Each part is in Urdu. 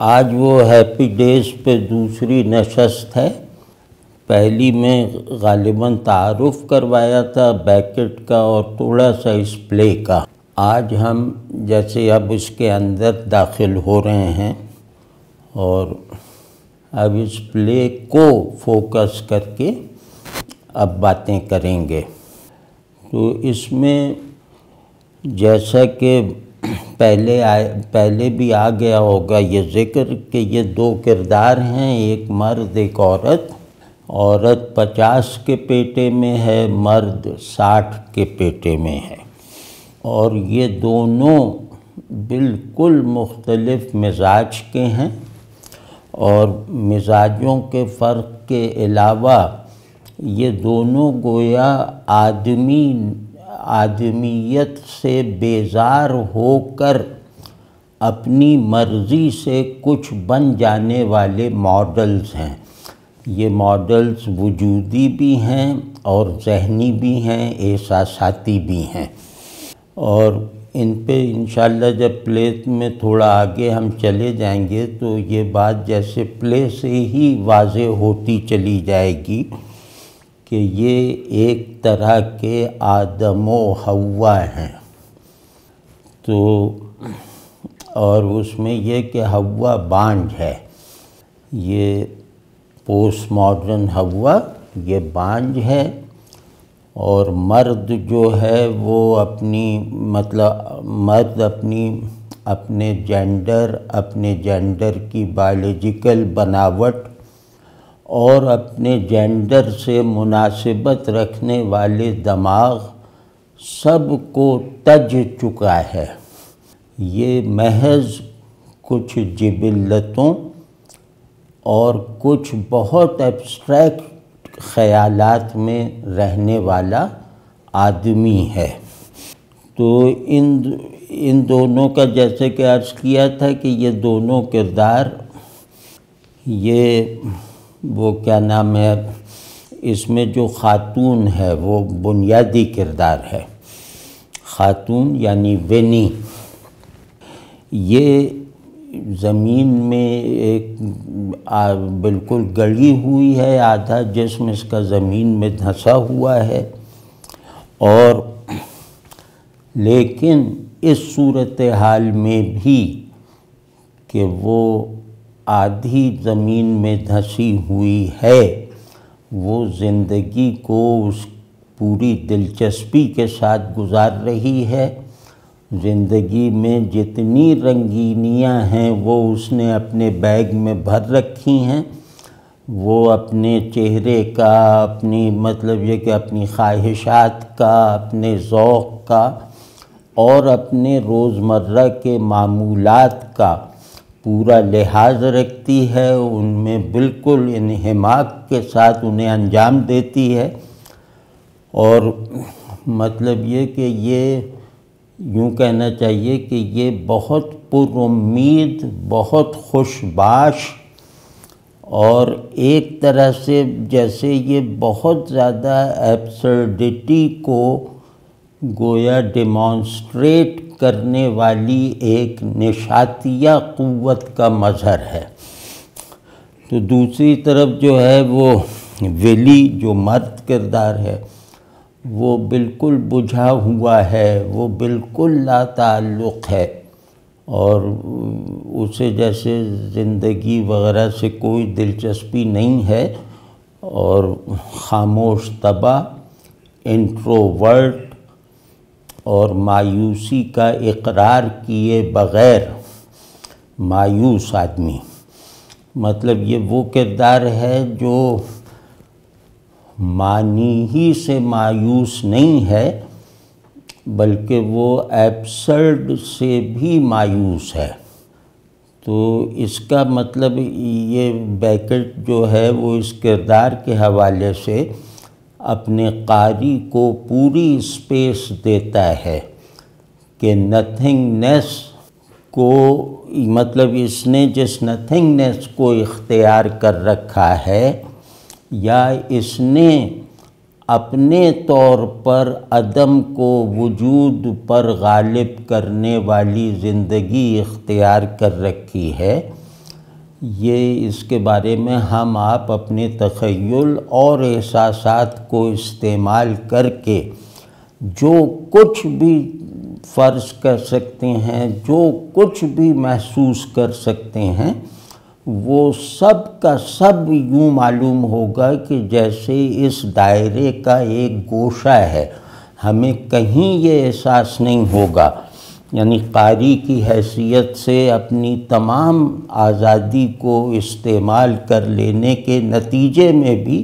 آج وہ ہیپی ڈیز پہ دوسری نشست ہے۔ پہلی میں غالباً تعارف کروایا تھا بیکٹ کا اور تھوڑا سا اس پلے کا۔ آج ہم جیسے اب اس کے اندر داخل ہو رہے ہیں اور اب اس پلے کو فوکس کر کے اب باتیں کریں گے۔ تو اس میں جیسا کہ پہلے بھی آ گیا ہوگا یہ ذکر کہ یہ دو کردار ہیں، ایک مرد ایک عورت۔ عورت 50 کے پیٹے میں ہے، مرد 60 کے پیٹے میں ہے، اور یہ دونوں بالکل مختلف مزاج کے ہیں، اور مزاجوں کے فرق کے علاوہ یہ دونوں گویا آدمیت سے بیزار ہو کر اپنی مرضی سے کچھ بن جانے والے ماڈلز ہیں۔ یہ ماڈلز وجودی بھی ہیں اور ذہنی بھی ہیں، احساساتی بھی ہیں، اور ان پہ انشاءاللہ جب پلے میں تھوڑا آگے ہم چلے جائیں گے تو یہ بات جیسے پلے سے ہی واضح ہوتی چلی جائے گی کہ یہ ایک طرح کے آدم و حوا ہیں۔ تو اور اس میں یہ کہ حوا بانجھ ہے، یہ پوسٹ ماڈرن حوا یہ بانجھ ہے، اور مرد جو ہے وہ مرد اپنے جینڈر کی بایولوجیکل بناوٹ اور اپنے جینڈر سے مناسبت رکھنے والے دماغ سب کو تج چکا ہے۔ یہ محض کچھ جبلتوں اور کچھ بہت ایبسٹریکٹ خیالات میں رہنے والا آدمی ہے۔ تو ان دونوں کا جیسے کہ عرض کیا تھا کہ یہ دونوں کردار، یہ وہ کیا نام ہے، اس میں جو خاتون ہے وہ بنیادی کردار ہے۔ خاتون یعنی وینی، یہ زمین میں ایک بالکل گڑی ہوئی ہے، آدھا جسم اس کا زمین میں دھنسا ہوا ہے، اور لیکن اس صورتحال میں بھی کہ وہ آدھی زمین میں دھنسی ہوئی ہے، وہ زندگی کو اس پوری دلچسپی کے ساتھ گزار رہی ہے۔ زندگی میں جتنی رنگینیاں ہیں وہ اس نے اپنے بیگ میں بھر رکھی ہیں، وہ اپنے چہرے کا، اپنی یہ کہ اپنی خواہشات کا، اپنے ذوق کا اور اپنے روزمرہ کے معمولات کا پورا لحاظ رکھتی ہے، ان میں بالکل انہماک کے ساتھ انہیں انجام دیتی ہے۔ اور یہ کہ یہ یوں کہنا چاہیے کہ یہ بہت پر امید، بہت خوش باش، اور ایک طرح سے جیسے یہ بہت زیادہ ایبسرڈیٹی کو گویا ڈیمانسٹریٹ کرنے والی ایک نشاتیہ قوت کا مظہر ہے۔ تو دوسری طرف جو ہے وہ ویلی جو مرد کردار ہے وہ بالکل بجھا ہوا ہے، وہ بالکل لا تعلق ہے، اور اسے جیسے زندگی وغیرہ سے کوئی دلچسپی نہیں ہے، اور خاموش طبع، انٹروورٹ اور مایوسی کا اقرار کیے بغیر مایوس آدمی۔ یہ وہ کردار ہے جو معنی ہی سے مایوس نہیں ہے بلکہ وہ ایبسرڈ سے بھی مایوس ہے۔ تو اس کا یہ بیکٹ جو ہے وہ اس کردار کے حوالے سے اپنے قاری کو پوری اسپیس دیتا ہے کہ نتھنگنیس کو اس نے جس نتھنگنیس کو اختیار کر رکھا ہے، یا اس نے اپنے طور پر عدم کو وجود پر غالب کرنے والی زندگی اختیار کر رکھی ہے، یہ اس کے بارے میں ہم آپ اپنے تخیل اور احساسات کو استعمال کر کے جو کچھ بھی فرض کر سکتے ہیں، جو کچھ بھی محسوس کر سکتے ہیں، وہ سب کا سب یوں معلوم ہوگا کہ جیسے اس دائرے کا ایک گوشہ ہے۔ ہمیں کہیں یہ احساس نہیں ہوگا، یعنی قاری کی حیثیت سے اپنی تمام آزادی کو استعمال کر لینے کے نتیجے میں بھی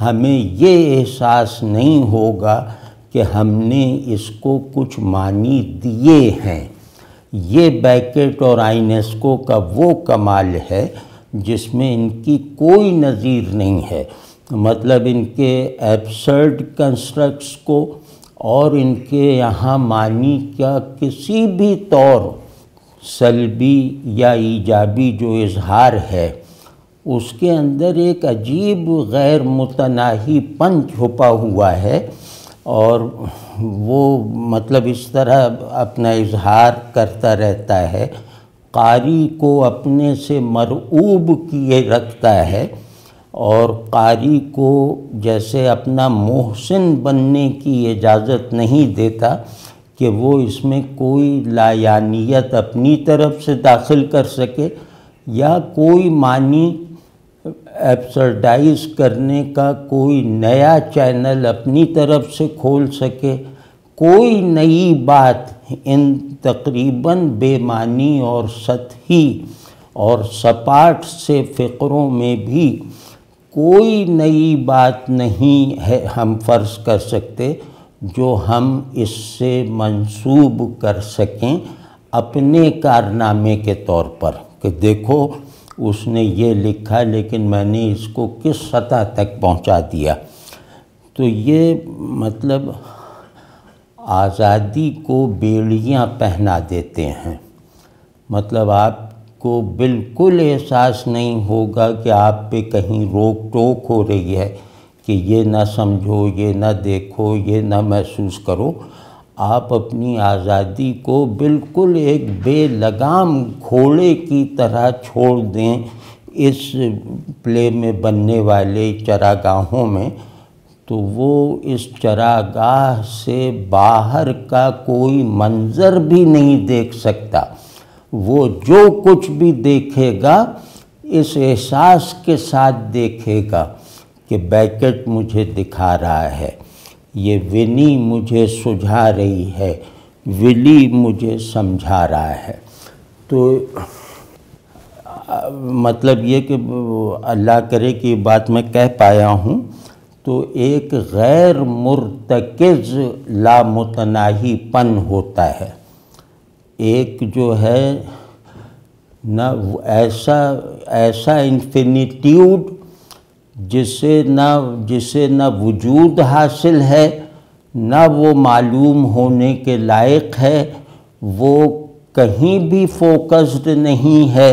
ہمیں یہ احساس نہیں ہوگا کہ ہم نے اس کو کچھ معنی دیے ہیں۔ یہ بیکٹ اور آئینسکو کا وہ کمال ہے جس میں ان کی کوئی نظیر نہیں ہے۔ مطلب ان کے ایبسرڈ کنسٹرکٹس کو اور ان کے یہاں معنی کا کسی بھی طور سلبی یا ایجابی جو اظہار ہے، اس کے اندر ایک عجیب غیر متناہی پن چھپا ہوا ہے، اور وہ مطلب اس طرح اپنا اظہار کرتا رہتا ہے، قاری کو اپنے سے مرعوب کیے رکھتا ہے، اور قاری کو جیسے اپنا محسن بننے کی اجازت نہیں دیتا کہ وہ اس میں کوئی لایعنیت اپنی طرف سے داخل کر سکے یا کوئی معنی ایبسرڈائز کرنے کا کوئی نیا چینل اپنی طرف سے کھول سکے، کوئی نئی بات ان تقریباً بے معنی اور سطحی اور سپاٹ سے فقروں میں بھی کوئی نئی بات نہیں ہے ہم فرض کر سکتے جو ہم اس سے منسوب کر سکیں اپنے کارنامے کے طور پر، کہ دیکھو اس نے یہ لکھا لیکن میں نے اس کو کس سطح تک پہنچا دیا۔ تو یہ مطلب آزادی کو بیڑیاں پہنا دیتے ہیں۔ مطلب آپ کو بالکل احساس نہیں ہوگا کہ آپ پہ کہیں روک ٹوک ہو رہی ہے کہ یہ نہ سمجھو، یہ نہ دیکھو، یہ نہ محسوس کرو۔ آپ اپنی آزادی کو بالکل ایک بے لگام گھوڑے کی طرح چھوڑ دیں اس پلے میں بننے والے چراگاہوں میں، تو وہ اس چراگاہ سے باہر کا کوئی منظر بھی نہیں دیکھ سکتا۔ وہ جو کچھ بھی دیکھے گا اس احساس کے ساتھ دیکھے گا کہ بیکٹ مجھے دکھا رہا ہے، یہ ونی مجھے سجھا رہی ہے، ولی مجھے سمجھا رہا ہے۔ تو مطلب یہ کہ اللہ کرے کہ یہ بات میں کہہ پایا ہوں، تو ایک غیر مرتکز لامتناہی پن ہوتا ہے، ایک جو ہے نہ ایسا انفینیٹیوڈ جسے نہ وجود حاصل ہے، نہ وہ معلوم ہونے کے لائق ہے، وہ کہیں بھی فوکسڈ نہیں ہے،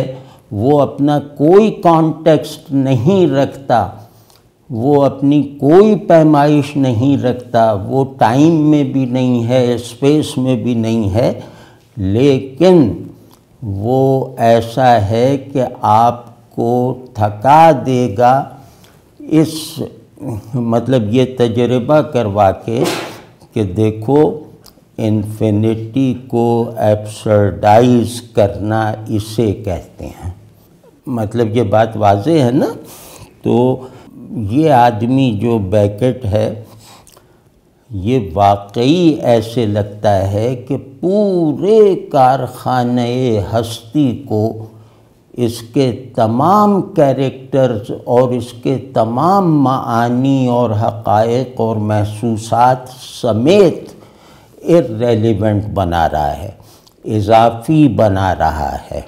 وہ اپنا کوئی کانٹیکسٹ نہیں رکھتا، وہ اپنی کوئی پیمائش نہیں رکھتا، وہ ٹائم میں بھی نہیں ہے، اسپیس میں بھی نہیں ہے، لیکن وہ ایسا ہے کہ آپ کو تھکا دے گا اس مطلب یہ تجربہ کروا کے کہ دیکھو انفینٹی کو ایبسرڈائز کرنا اسے کہتے ہیں۔ مطلب یہ بات واضح ہے نا؟ تو یہ آدمی جو بیکٹ ہے یہ واقعی ایسے لگتا ہے کہ پورے کارخانہ ہستی کو اس کے تمام کیریکٹرز اور اس کے تمام معانی اور حقائق اور محسوسات سمیت irrelevant بنا رہا ہے، اضافی بنا رہا ہے۔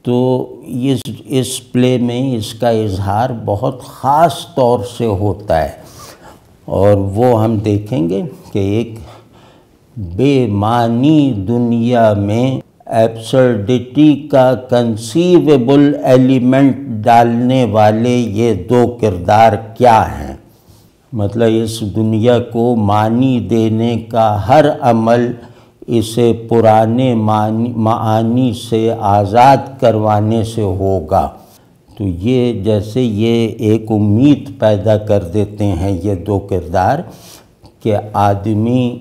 تو اس پلے میں اس کا اظہار بہت خاص طور سے ہوتا ہے، اور وہ ہم دیکھیں گے کہ ایک بے معنی دنیا میں ایبسرڈیٹی کا کنسیویبل ایلیمنٹ ڈالنے والے یہ دو کردار کیا ہیں۔ مطلب اس دنیا کو معنی دینے کا ہر عمل اسے پرانے معانی سے آزاد کروانے سے ہوگا۔ تو یہ جیسے یہ ایک امید پیدا کر دیتے ہیں یہ دو کردار کہ آدمی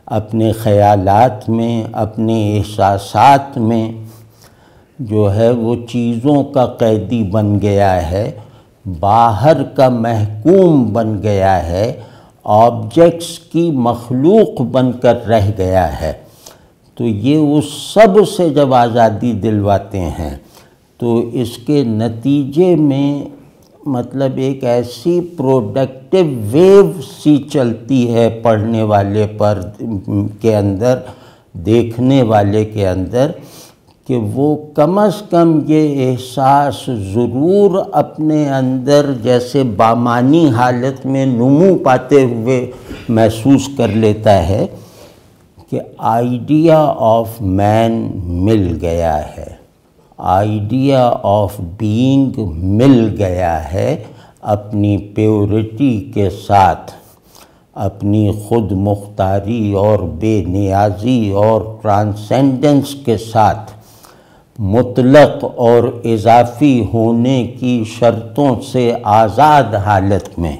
اپنے خیالات میں، اپنے احساسات میں جو ہے وہ چیزوں کا قیدی بن گیا ہے، باہر کا محکوم بن گیا ہے، آبجیکٹس کی مخلوق بن کر رہ گیا ہے۔ تو یہ اس سب سے جب آزادی دلواتے ہیں تو اس کے نتیجے میں مطلب ایک ایسی پروڈکٹیو ویو سی چلتی ہے پڑھنے والے پر کے اندر، دیکھنے والے کے اندر، کہ وہ کم از کم یہ احساس ضرور اپنے اندر جیسے بامانی حالت میں نمو پاتے ہوئے محسوس کر لیتا ہے کہ آئیڈیا آف مین مل گیا ہے، آئیڈیا آف بینگ مل گیا ہے، اپنی پیورٹی کے ساتھ، اپنی خود مختاری اور بے نیازی اور ٹرانسینڈنس کے ساتھ، مطلق اور اضافی ہونے کی شرطوں سے آزاد حالت میں،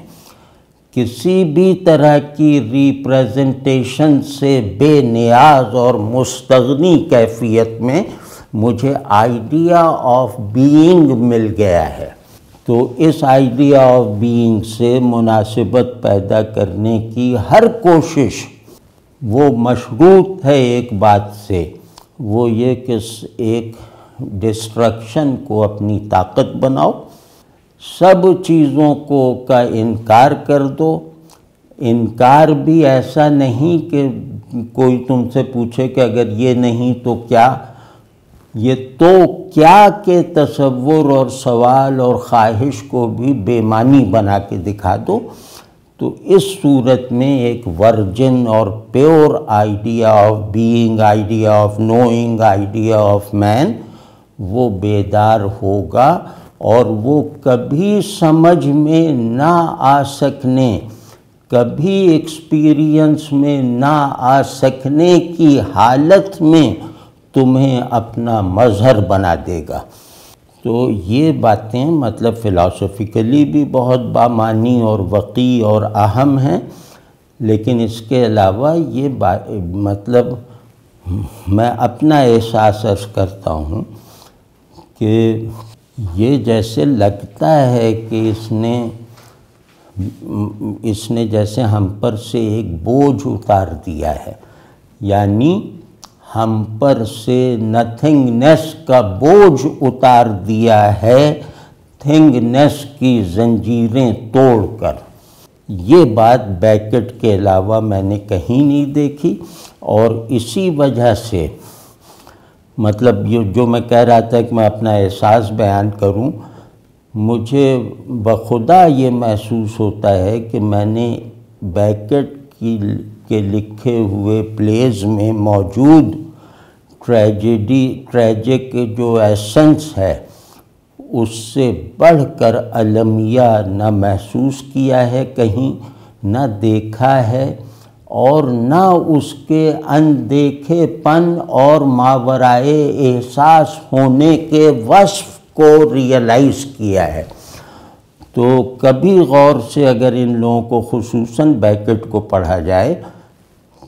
کسی بھی طرح کی ریپریزنٹیشن سے بے نیاز اور مستغنی کیفیت میں مجھے آئیڈیا آف بینگ مل گیا ہے۔ تو اس آئیڈیا آف بینگ سے مناسبت پیدا کرنے کی ہر کوشش وہ مشروط ہے ایک بات سے، وہ یہ کہ ایک ڈسٹرکشن کو اپنی طاقت بناؤ، سب چیزوں کا انکار کر دو۔ انکار بھی ایسا نہیں کہ کوئی تم سے پوچھے کہ اگر یہ نہیں تو کیا، یہ تو کیا کے تصور اور سوال اور خواہش کو بھی بے معنی بنا کے دکھا دو۔ تو اس صورت میں ایک ورجن اور pure idea of being, idea of knowing, idea of man وہ بیدار ہوگا، اور وہ کبھی سمجھ میں نہ آ سکنے، کبھی ایکسپیرینس میں نہ آ سکنے کی حالت میں تمہیں اپنا مظہر بنا دے گا۔ تو یہ باتیں مطلب فلاسفیکلی بھی بہت بامعنی اور وقیع اور اہم ہیں، لیکن اس کے علاوہ یہ مطلب میں اپنا احساس عرض کرتا ہوں کہ یہ جیسے لگتا ہے کہ اس نے جیسے ہم پر سے ایک بوجھ اتار دیا ہے، یعنی ہم پر سے نتھنگنیس کا بوجھ اتار دیا ہے، تھنگنیس کی زنجیریں توڑ کر۔ یہ بات بیکٹ کے علاوہ میں نے کہیں نہیں دیکھی، اور اسی وجہ سے مطلب جو میں کہہ رہا تھا کہ میں اپنا احساس بیان کروں، مجھے بخدا یہ محسوس ہوتا ہے کہ میں نے بیکٹ کے لکھے ہوئے پلیز میں موجود ٹریجک جو ایسنس ہے اس سے بڑھ کر المیہ نہ محسوس کیا ہے کہیں، نہ دیکھا ہے، اور نہ اس کے اندیکھے پن اور ماورائے احساس ہونے کے وصف کو ریئلائز کیا ہے۔ تو کبھی غور سے اگر ان لوگوں کو خصوصاً بیکٹ کو پڑھا جائے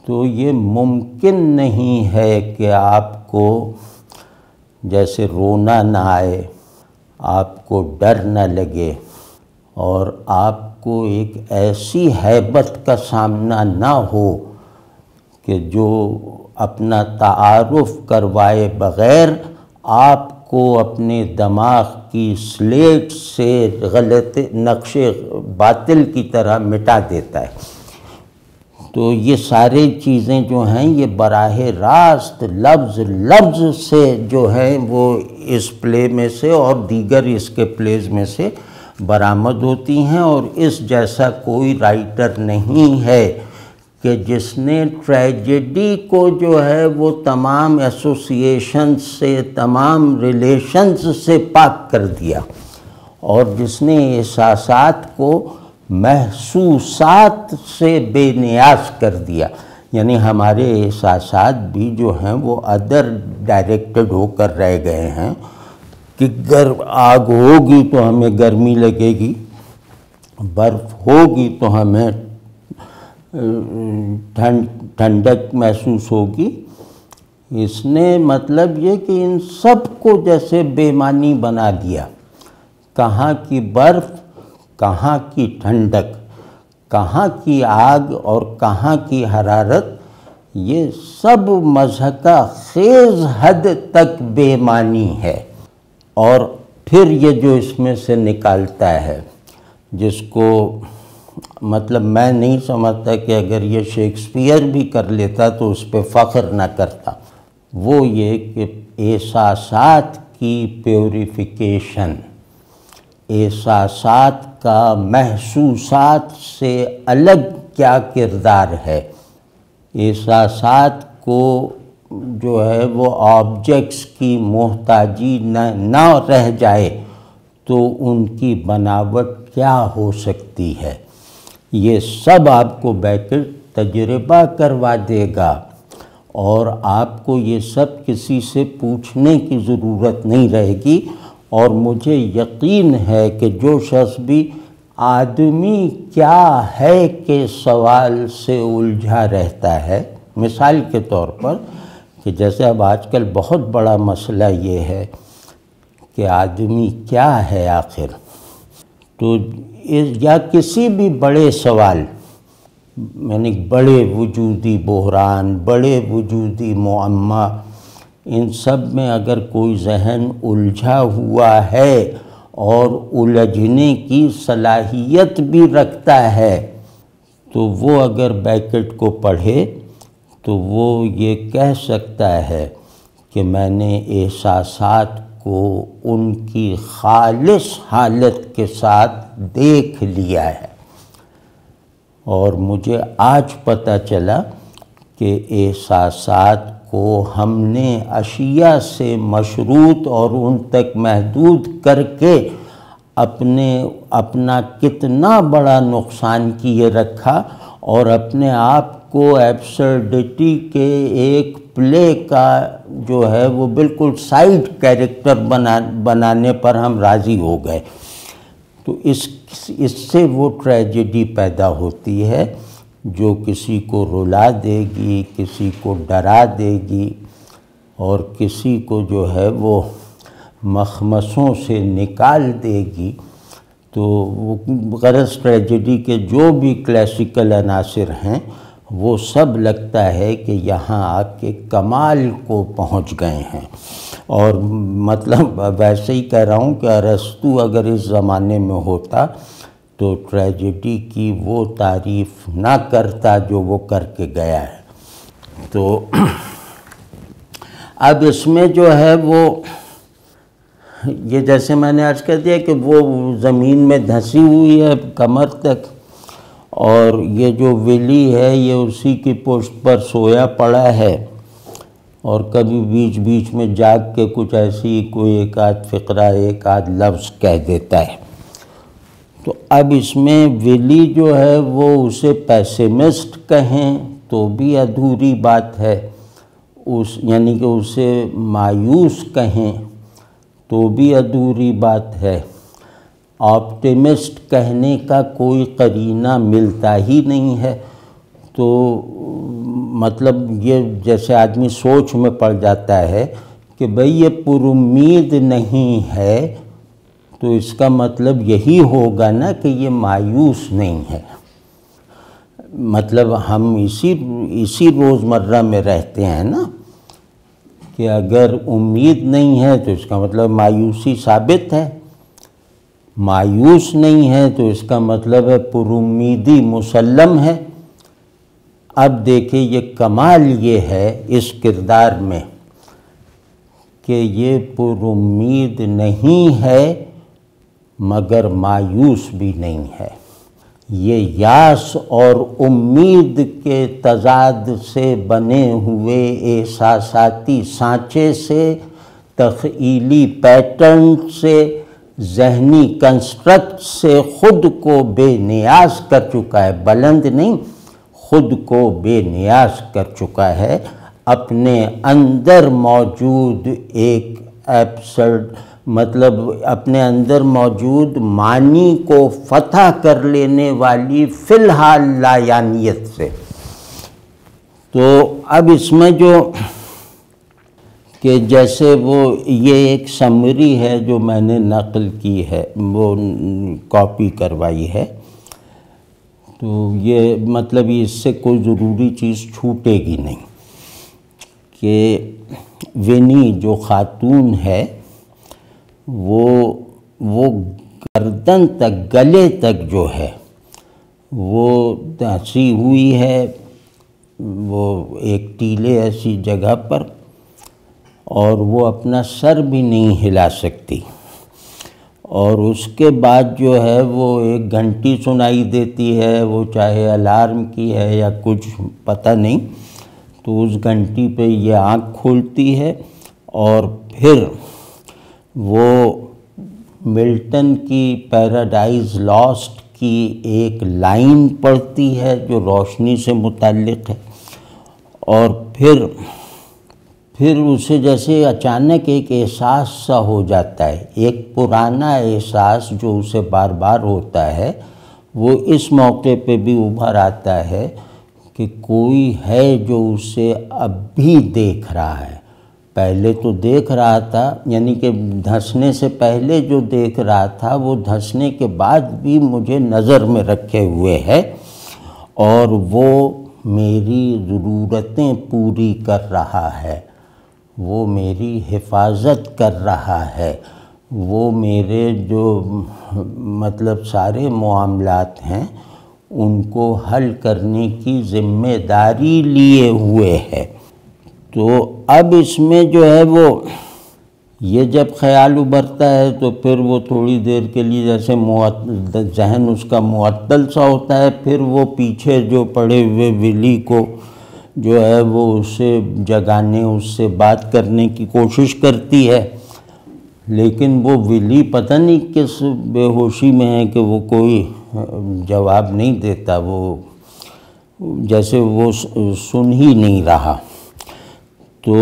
تو یہ ممکن نہیں ہے کہ آپ کو جیسے رونا نہ آئے، آپ کو ڈر نہ لگے، اور آپ کو ایک ایسی ہیبت کا سامنا نہ ہو کہ جو اپنا تعارف کروائے بغیر آپ کو اپنے دماغ کی سلیٹ سے غلط نقش باطل کی طرح مٹا دیتا ہے۔ تو یہ سارے چیزیں جو ہیں یہ براہ راست لفظ سے جو ہیں وہ اس پلے میں سے اور دیگر اس کے پلیز میں سے برآمد ہوتی ہیں، اور اس جیسا کوئی رائٹر نہیں ہے کہ جس نے ٹریجڈی کو جو ہے وہ تمام ایسوسییشن سے، تمام ریلیشنز سے پاک کر دیا، اور جس نے احساسات کو محسوسات سے بے نیاز کر دیا۔ یعنی ہمارے احساسات بھی جو ہیں وہ ادر ڈائریکٹڈ ہو کر رہ گئے ہیں کہ آگ ہوگی تو ہمیں گرمی لگے گی، برف ہوگی تو ہمیں ٹھنڈک محسوس ہوگی۔ اس نے مطلب یہ کہ ان سب کو جیسے بے معنی بنا دیا، کہاں کی برف، کہاں کی ٹھنڈک، کہاں کی آگ اور کہاں کی حرارت، یہ سب مضحکہ خیز حد تک بے معنی ہے۔ اور پھر یہ جو اس میں سے نکالتا ہے، جس کو مطلب میں نہیں سمجھتا کہ اگر یہ شیکسپیئر بھی کر لیتا تو اس پہ فخر نہ کرتا، وہ یہ کہ احساسات کی پیوریفیکیشن، احساسات کا محسوسات سے الگ کیا کردار ہے۔ احساسات کو جو ہے وہ آبجیکٹس کی محتاجی نہ رہ جائے تو ان کی بناوٹ کیا ہو سکتی ہے، یہ سب آپ کو بیکٹ تجربہ کروا دے گا، اور آپ کو یہ سب کسی سے پوچھنے کی ضرورت نہیں رہے گی۔ اور مجھے یقین ہے کہ جو شخص بھی آدمی کیا ہے کہ سوال سے الجھا رہتا ہے، مثال کے طور پر کہ جیسے اب آج کل بہت بڑا مسئلہ یہ ہے کہ آدمی کیا ہے آخر، تو یا کسی بھی بڑے سوال، یعنی بڑے وجودی بحران، بڑے وجودی معمہ، ان سب میں اگر کوئی ذہن الجھا ہوا ہے اور الجھنے کی صلاحیت بھی رکھتا ہے، تو وہ اگر بیکٹ کو پڑھے تو وہ یہ کہہ سکتا ہے کہ میں نے احساسات کو ان کی خالص حالت کے ساتھ دیکھ لیا ہے، اور مجھے آج پتہ چلا کہ احساسات کو ہم نے اشیاء سے مشروط اور ان تک محدود کر کے اپنا کتنا بڑا نقصان کیے رکھا، اور اپنے آپ کو ایبسرڈٹی کے ایک پلے کا جو ہے وہ بالکل سائیڈ کیریکٹر بنانے پر ہم راضی ہو گئے۔ تو اس سے وہ ٹریجڈی پیدا ہوتی ہے جو کسی کو رلا دے گی، کسی کو ڈرا دے گی، اور کسی کو جو ہے وہ مخمصوں سے نکال دے گی۔ تو غرض ٹریجڈی کے جو بھی کلاسیکل عناصر ہیں وہ سب لگتا ہے کہ یہاں آ کے کمال کو پہنچ گئے ہیں۔ اور مطلب ویسے ہی کہہ رہا ہوں کہ ارسطو اگر اس زمانے میں ہوتا تو ٹریجڈی کی وہ تعریف نہ کرتا جو وہ کر کے گیا ہے۔ تو اب اس میں جو ہے وہ یہ جیسے میں نے عرض کر دیا کہ وہ زمین میں دھسی ہوئی ہے کمر تک، اور یہ جو ولی ہے یہ اسی کی پشت پر سویا پڑا ہے، اور کبھی بیچ بیچ میں جاگ کے کچھ ایسی کوئی ایک آدھ فقرہ، ایک آدھ لفظ کہہ دیتا ہے۔ تو اب اس میں ولی جو ہے وہ اسے پیسمسٹ کہیں تو بھی ادھوری بات ہے، یعنی کہ اسے مایوس کہیں تو بھی ادھوری بات ہے۔ آپٹیمسٹ کہنے کا کوئی قرینہ ملتا ہی نہیں ہے، تو مطلب یہ جیسے آدمی سوچ میں پڑ جاتا ہے کہ بھئی یہ پر امید نہیں ہے، تو اس کا مطلب یہی ہوگا نا کہ یہ مایوس نہیں ہے۔ مطلب ہم اسی روزمرہ میں رہتے ہیں نا کہ اگر امید نہیں ہے تو اس کا مطلب مایوسی ثابت ہے، مایوس نہیں ہے تو اس کا مطلب ہے پر امیدی مسلم ہے۔ اب دیکھیں یہ کمال یہ ہے اس کردار میں کہ یہ پر امید نہیں ہے مگر مایوس بھی نہیں ہے۔ یہ یاس اور امید کے تضاد سے بنے ہوئے احساساتی سانچے سے، تخیلی پیٹرن سے، ذہنی کنسٹرکٹ سے خود کو بے نیاز کر چکا ہے، بلند نہیں، خود کو بے نیاز کر چکا ہے، اپنے اندر موجود ایک ایبسرڈ مطلب اپنے اندر موجود معنی کو فتح کر لینے والی فی الحال لایعنیت سے۔ تو اب اس میں جو کہ جیسے وہ یہ ایک سمری ہے جو میں نے نقل کی ہے، وہ کاپی کروائی ہے، تو یہ مطلب اس سے کوئی ضروری چیز چھوٹے گی نہیں کہ ونی جو خاتون ہے وہ گردن تک، گلے تک جو ہے وہ دھنسی ہوئی ہے، وہ ایک ٹیلے ایسی جگہ پر، اور وہ اپنا سر بھی نہیں ہلا سکتی، اور اس کے بعد جو ہے وہ ایک گھنٹی سنائی دیتی ہے، وہ چاہے الارم کی ہے یا کچھ پتہ نہیں، تو اس گھنٹی پہ یہ آنکھ کھولتی ہے، اور پھر وہ ملٹن کی پیراڈائز لاسٹ کی ایک لائن پڑھتی ہے جو روشنی سے متعلق ہے، اور پھر اسے جیسے اچانک ایک احساس سا ہو جاتا ہے، ایک پرانا احساس جو اسے بار بار ہوتا ہے، وہ اس موقع پہ بھی ابھر آتا ہے کہ کوئی ہے جو اسے اب بھی دیکھ رہا ہے۔ پہلے تو دیکھ رہا تھا، یعنی کہ دھنسنے سے پہلے جو دیکھ رہا تھا وہ دھنسنے کے بعد بھی مجھے نظر میں رکھے ہوئے ہے، اور وہ میری ضرورتیں پوری کر رہا ہے، وہ میری حفاظت کر رہا ہے، وہ میرے جو مطلب سارے معاملات ہیں ان کو حل کرنے کی ذمہ داری لیے ہوئے ہے۔ تو اب اس میں جو ہے وہ یہ جب خیال ابھرتا ہے تو پھر وہ تھوڑی دیر کے لیے جیسے ذہن اس کا معطل سا ہوتا ہے، پھر وہ پیچھے جو پڑے ہوئے ولی کو جو ہے وہ اسے جگانے، اس سے بات کرنے کی کوشش کرتی ہے، لیکن وہ ولی پتہ نہیں کس بے ہوشی میں ہے کہ وہ کوئی جواب نہیں دیتا، وہ جیسے وہ سن ہی نہیں رہا۔ تو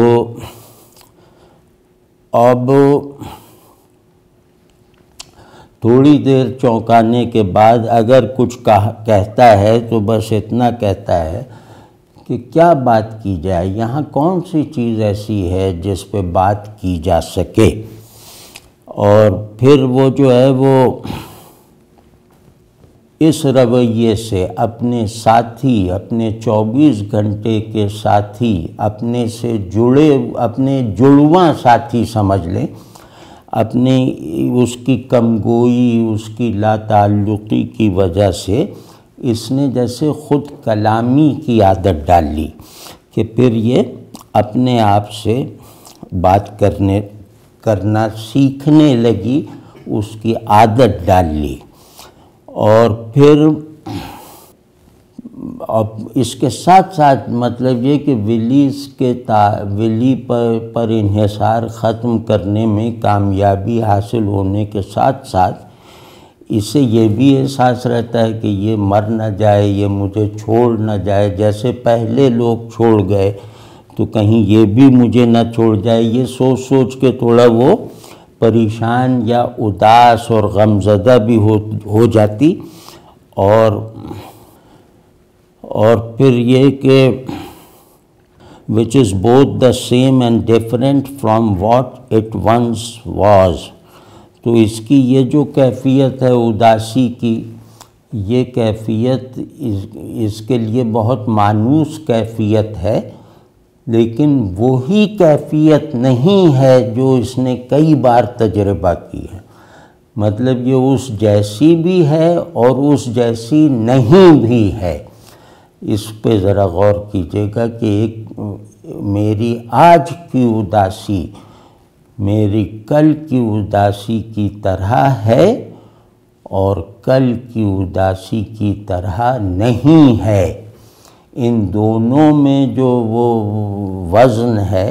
اب تھوڑی دیر چونکانے کے بعد اگر کچھ کہتا ہے تو بس اتنا کہتا ہے کہ کیا بات کی جائے، یہاں کون سی چیز ایسی ہے جس پہ بات کی جا سکے، اور پھر وہ جو ہے وہ اس رویے سے اپنے ساتھی، اپنے 24 گھنٹے کے ساتھی، اپنے سے جڑے، اپنے جڑواں ساتھی سمجھ لیں، اپنے اس کی کم گوئی، اس کی لا تعلقی کی وجہ سے اس نے جیسے خود کلامی کی عادت ڈال لی کہ پھر یہ اپنے آپ سے بات کرنا سیکھنے لگی، اس کی عادت ڈال لی، اور پھر اب اس کے ساتھ ساتھ مطلب یہ کہ ولی پر انحصار ختم کرنے میں کامیابی حاصل ہونے کے ساتھ ساتھ اسے یہ بھی احساس رہتا ہے کہ یہ مر نہ جائے، یہ مجھے چھوڑ نہ جائے، جیسے پہلے لوگ چھوڑ گئے تو کہیں یہ بھی مجھے نہ چھوڑ جائے، یہ سوچ کے تھوڑا وہ پریشان یا اداس اور غمزدہ بھی ہو جاتی، اور پھر یہ کہ which is both the same and different from what it once was۔ تو اس کی یہ جو کیفیت ہے اداسی کی، یہ کیفیت اس کے لیے بہت مانوس کیفیت ہے، لیکن وہی کیفیت نہیں ہے جو اس نے کئی بار تجربہ کی ہے، مطلب یہ اس جیسی بھی ہے اور اس جیسی نہیں بھی ہے۔ اس پہ ذرا غور کیجیے گا کہ ایک میری آج کی اداسی میری کل کی اداسی کی طرح ہے اور کل کی اداسی کی طرح نہیں ہے، ان دونوں میں جو وہ وزن ہے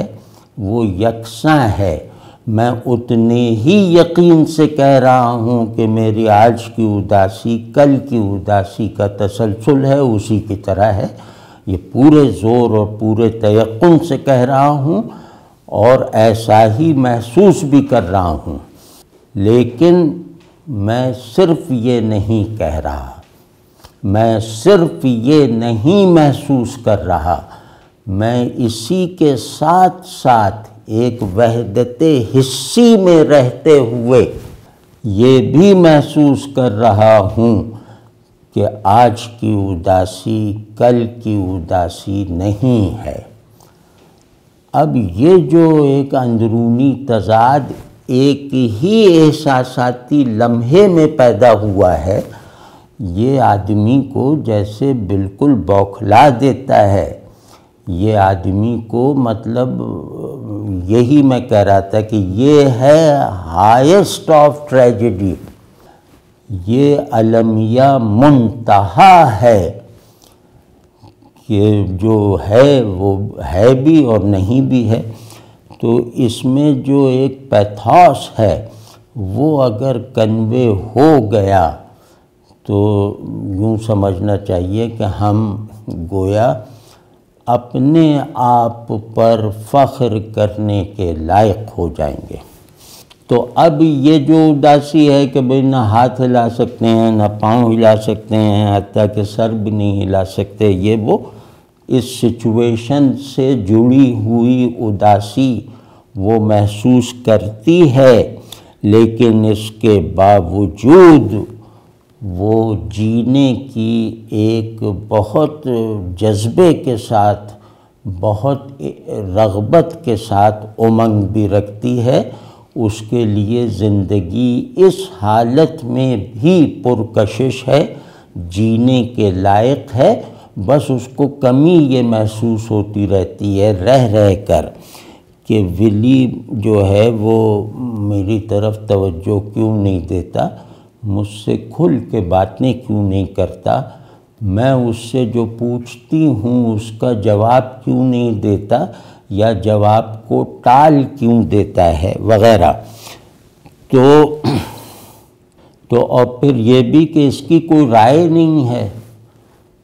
وہ یکساں ہے۔ میں اتنے ہی یقین سے کہہ رہا ہوں کہ میری آج کی اداسی کل کی اداسی کا تسلسل ہے، اسی کی طرح ہے، یہ پورے زور اور پورے تیقن سے کہہ رہا ہوں اور ایسا ہی محسوس بھی کر رہا ہوں، لیکن میں صرف یہ نہیں کہہ رہا، میں صرف یہ نہیں محسوس کر رہا، میں اسی کے ساتھ ساتھ ایک وحدت حسی میں رہتے ہوئے یہ بھی محسوس کر رہا ہوں کہ آج کی اداسی کل کی اداسی نہیں ہے۔ اب یہ جو ایک اندرونی تضاد ایک ہی احساساتی لمحے میں پیدا ہوا ہے، یہ آدمی کو جیسے بالکل بوکھلا دیتا ہے۔ یہ آدمی کو مطلب یہی میں کہہ رہا تھا کہ یہ ہے ہائیسٹ آف ٹریجڈی، یہ المیہ منتہا ہے کہ جو ہے وہ ہے بھی اور نہیں بھی ہے۔ تو اس میں جو ایک پیتھوس ہے وہ اگر کنوے ہو گیا تو یوں سمجھنا چاہیے کہ ہم گویا اپنے آپ پر فخر کرنے کے لائق ہو جائیں گے۔ تو اب یہ جو اداسی ہے کہ بھئی نہ ہاتھ ہلا سکتے ہیں نہ پاؤں ہلا سکتے ہیں، حتیٰ کہ سر بھی نہیں ہلا سکتے، یہ وہ اس سچویشن سے جڑی ہوئی اداسی وہ محسوس کرتی ہے، لیکن اس کے باوجود وہ جینے کی ایک بہت جذبے کے ساتھ، بہت رغبت کے ساتھ امنگ بھی رکھتی ہے۔ اس کے لیے زندگی اس حالت میں بھی پرکشش ہے، جینے کے لائق ہے، بس اس کو کمی یہ محسوس ہوتی رہتی ہے رہ کر کہ ولی جو ہے وہ میری طرف توجہ کیوں نہیں دیتا، مجھ سے کھل کے باتیں کیوں نہیں کرتا، میں اس سے جو پوچھتی ہوں اس کا جواب کیوں نہیں دیتا یا جواب کو ٹال کیوں دیتا ہے وغیرہ۔ تو اور پھر یہ بھی کہ اس کی کوئی رائے نہیں ہے،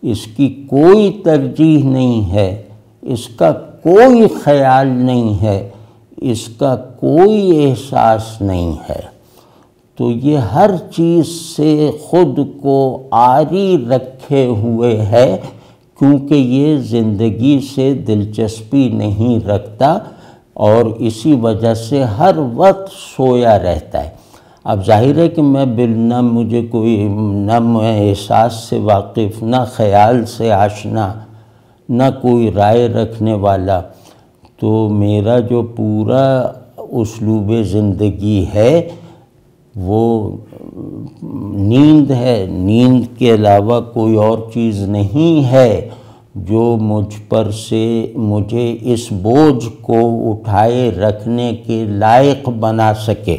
اس کی کوئی ترجیح نہیں ہے، اس کا کوئی خیال نہیں ہے، اس کا کوئی احساس نہیں ہے۔ تو یہ ہر چیز سے خود کو عاری رکھے ہوئے ہے، کیونکہ یہ زندگی سے دلچسپی نہیں رکھتا اور اسی وجہ سے ہر وقت سویا رہتا ہے۔ اب ظاہر ہے کہ نہ مجھے کوئی نہ میں احساس سے واقف، نہ خیال سے آشنا، نہ کوئی رائے رکھنے والا، تو میرا جو پورا اسلوب زندگی ہے وہ نیند ہے، نیند کے علاوہ کوئی اور چیز نہیں ہے جو مجھ پر سے مجھے اس بوجھ کو اٹھائے رکھنے کے لائق بنا سکے۔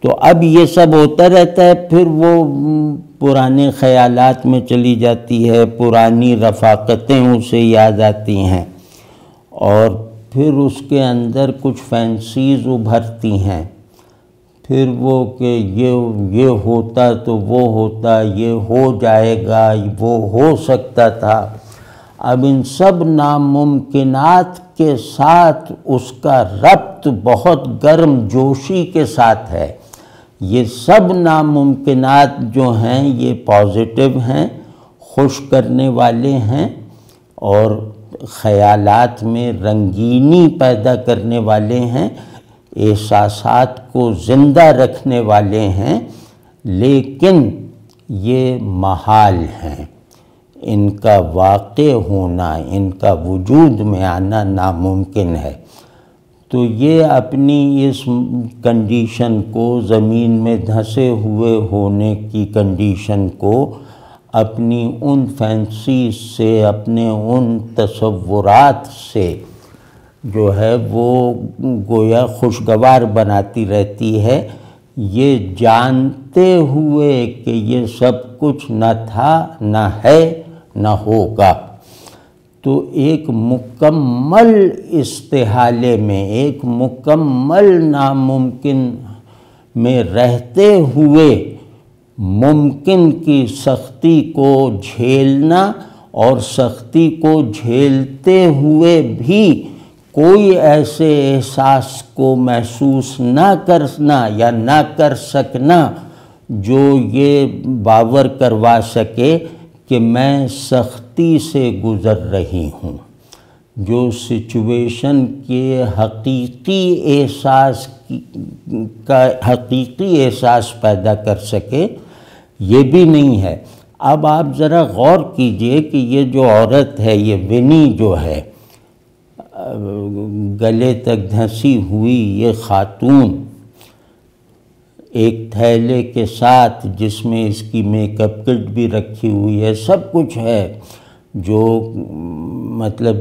تو اب یہ سب ہوتا رہتا ہے، پھر وہ پرانے خیالات میں چلی جاتی ہے، پرانی رفاقتیں اسے یاد آتی ہیں اور پھر اس کے اندر کچھ فینسیز ابھرتی ہیں، پھر وہ کہ یہ ہوتا تو وہ ہوتا، یہ ہو جائے گا، وہ ہو سکتا تھا۔ اب ان سب ناممکنات کے ساتھ اس کا ربط بہت گرم جوشی کے ساتھ ہے۔ یہ سب ناممکنات جو ہیں یہ پازیٹیو ہیں، خوش کرنے والے ہیں اور خیالات میں رنگینی پیدا کرنے والے ہیں، احساسات کو زندہ رکھنے والے ہیں، لیکن یہ محال ہیں، ان کا واقع ہونا، ان کا وجود میں آنا ناممکن ہے۔ تو یہ اپنی اس کنڈیشن کو، زمین میں دھنسے ہوئے ہونے کی کنڈیشن کو، اپنی ان فینسیز سے، اپنے ان تصورات سے جو ہے وہ گویا خوشگوار بناتی رہتی ہے، یہ جانتے ہوئے کہ یہ سب کچھ نہ تھا، نہ ہے، نہ ہوگا۔ تو ایک مکمل استحالے میں، ایک مکمل ناممکن میں رہتے ہوئے ممکن کی سختی کو جھیلنا اور سختی کو جھیلتے ہوئے بھی کوئی ایسے احساس کو محسوس نہ کرنا یا نہ کر سکنا جو یہ باور کروا سکے کہ میں سختی سے گزر رہی ہوں، جو سچویشن کے حقیقی احساس پیدا کر سکے، یہ بھی نہیں ہے۔ اب آپ ذرا غور کیجئے کہ یہ جو عورت ہے، یہ ونی جو ہے، گلے تک دھنسی ہوئی یہ خاتون، ایک تھیلے کے ساتھ جس میں اس کی میک اپ کٹ بھی رکھی ہوئی ہے، سب کچھ ہے، جو مطلب